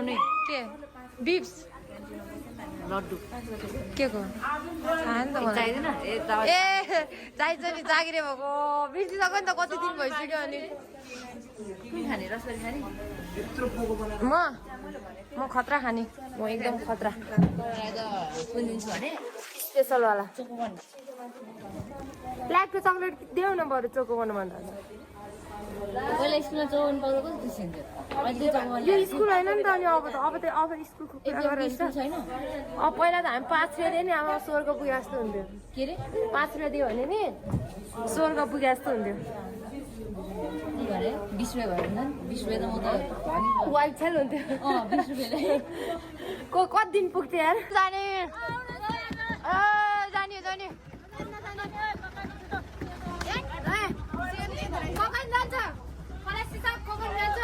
ल्याउने के बिप्स लड्डु के को थाहा नि त मलाई चाहिँदैन ए चाहिन्छ नि जागिरे भएको बिर्सिसक्यो नि त कति दिन भइसक्यो अनि कुन खाने रसगरी खाने म खतरा खाने म एकदम खतरा कुन दिन्छु भने स्पेसलवाला चोकोबन ब्ल्याकको चक्लेट देऊ न बरु चोको भन्नुभन्दा पहिला स्कुलमा चौवन पाउनु कस्तो खुसिन्थ्यो अहिले चौवन यो स्कुल होइन नि त अनि अब स्कुलको कुरा गरेर स्कुल छैन अब पहिला त हामी 5 रुपियाँ दियो नि अब स्वर्ग पुगे जस्तो हुन्थ्यो के अरे 5 रुपियाँ दियो भने नि स्वर्ग पुगे जस्तो हुन्थ्यो के गरे 20 रुपियाँ भयो भने 20 रुपियाँ त म त वाइट छेल हुन्थ्यो 20 रुपियाँले कति दिन पुग्थ्यो यार जाने जाने ककाइ जान्छ मलाई सिसाब ककाइ जान्छ